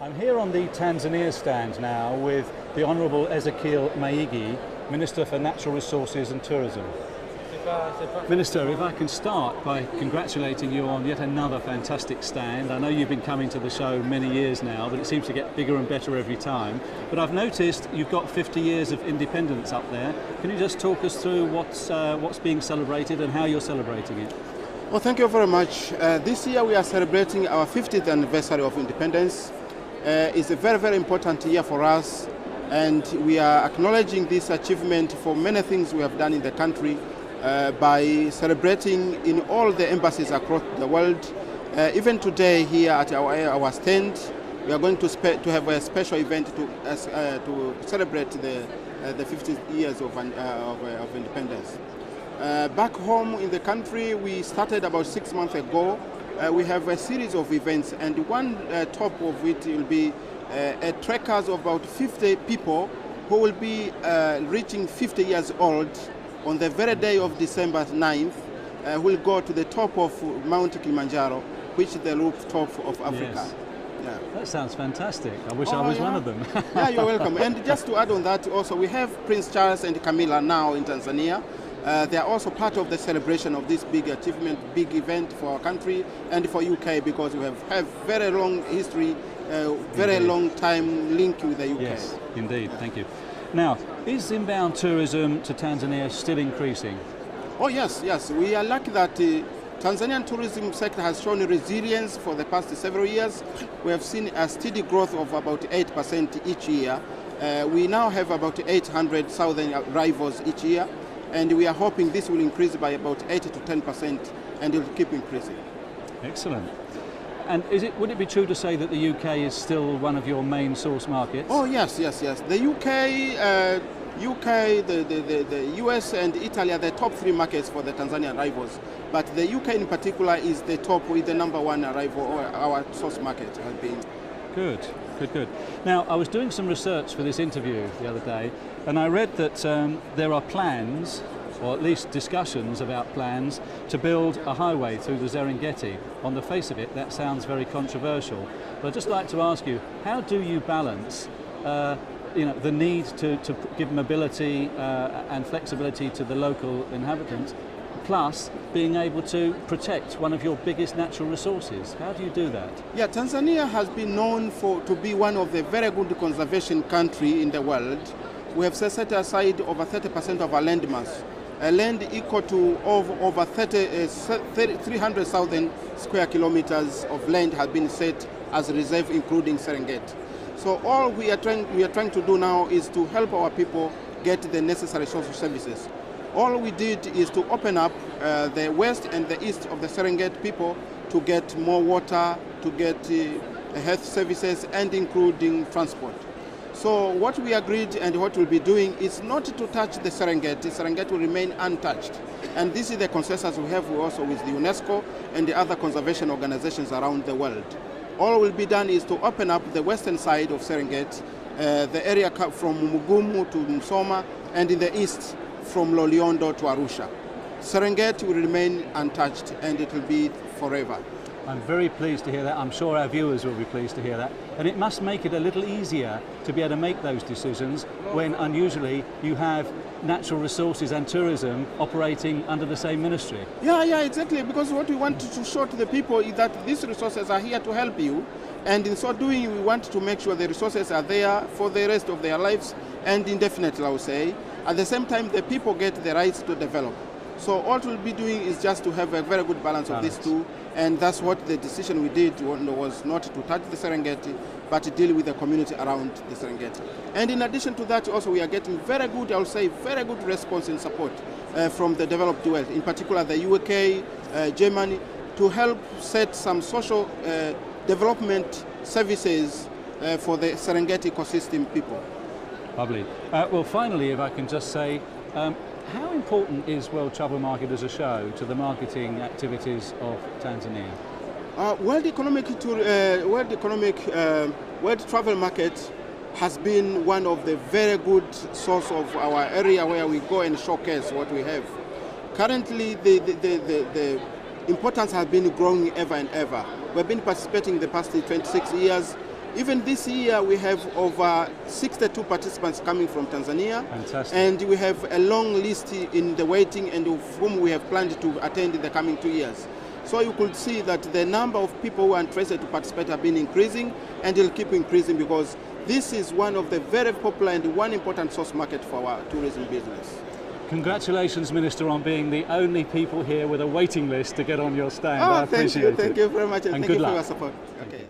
I'm here on the Tanzania stand now with the Honourable Ezekiel Maigi, Minister for Natural Resources and Tourism. Minister, if I can start by congratulating you on yet another fantastic stand. I know you've been coming to the show many years now, but it seems to get bigger and better every time. But I've noticed you've got 50 years of independence up there. Can you just talk us through what's being celebrated and how you're celebrating it? Well, thank you very much. This year we are celebrating our 50th anniversary of independence. It's a very, very important year for us, and we are acknowledging this achievement for many things we have done in the country by celebrating in all the embassies across the world. Even today here at our stand, we are going to have a special event to celebrate the 50 years of independence. Back home in the country, we started about 6 months ago. We have a series of events, and one top of it will be trekkers of about 50 people who will be reaching 50 years old on the very day of December 9th. Will go to the top of Mount Kilimanjaro, which is the rooftop of Africa. Yes. Yeah. That sounds fantastic. I wish I was one of them. Yeah, you're welcome. And just to add on that also, we have Prince Charles and Camilla now in Tanzania. They are also part of the celebration of this big achievement, big event for our country and for UK, because we have very long history, very long time link with the UK. Yes, indeed. Thank you. Now, is inbound tourism to Tanzania still increasing? Oh yes, yes. We are lucky that Tanzanian tourism sector has shown resilience for the past several years. We have seen a steady growth of about 8% each year. We now have about 800,000 arrivals each year, and we are hoping this will increase by about 8 to 10%, and it will keep increasing. Excellent. And would it be true to say that the UK is still one of your main source markets? Oh yes, yes, yes. The UK, the US and Italy are the top 3 markets for the Tanzanian arrivals. But the UK in particular is the top, with the #1 arrival, or our source market has been. Good, good, good. Now, I was doing some research for this interview the other day, and I read that there are plans, or at least discussions about plans, to build a highway through the Serengeti. On the face of it, that sounds very controversial. But I'd just like to ask you, how do you balance the need to give mobility and flexibility to the local inhabitants, plus being able to protect one of your biggest natural resources? How do you do that? Yeah, Tanzania has been known to be one of the very good conservation country in the world. We have set aside over 30% of our land mass. Land equal to over 300,000 square kilometers of land has been set as a reserve, including Serengeti. So all we are trying to do now is to help our people get the necessary social services. All we did is to open up the west and the east of the Serengeti people to get more water, to get health services, and including transport. So what we agreed and what we'll be doing is not to touch the Serengeti. Serengeti will remain untouched. And this is the consensus we have also with the UNESCO and the other conservation organizations around the world. All will be done is to open up the western side of Serengeti, the area from Mugumu to Musoma, and in the east from Loliondo to Arusha. Serengeti will remain untouched, and it will be forever. I'm very pleased to hear that. I'm sure our viewers will be pleased to hear that. And it must make it a little easier to be able to make those decisions when unusually you have natural resources and tourism operating under the same ministry. Yeah, exactly. Because what we want to show to the people is that these resources are here to help you. And in so doing, we want to make sure the resources are there for the rest of their lives, and indefinitely, I would say. At the same time, the people get the rights to develop. So all we'll be doing is just to have a very good balance of these two, and that's what the decision we did was not to touch the Serengeti, but to deal with the community around the Serengeti. And in addition to that, also we are getting very good, I would say, very good response and support from the developed world, in particular the UK, Germany, to help set some social development services for the Serengeti ecosystem people. Lovely. Well, finally, if I can just say, how important is World Travel Market as a show to the marketing activities of Tanzania? World Travel Market has been one of the very good source of our area where we go and showcase what we have. Currently, the importance has been growing ever and ever. We've been participating the past 26 years. Even this year we have over 62 participants coming from Tanzania. Fantastic. And we have a long list in the waiting and of whom we have planned to attend in the coming 2 years. So you could see that the number of people who are interested to participate have been increasing, and will keep increasing, because this is one of the very popular and one important source market for our tourism business. Congratulations, Minister, on being the only people here with a waiting list to get on your stand. Oh, I appreciate it. Thank you very much, and thank good you luck. for your support. Okay.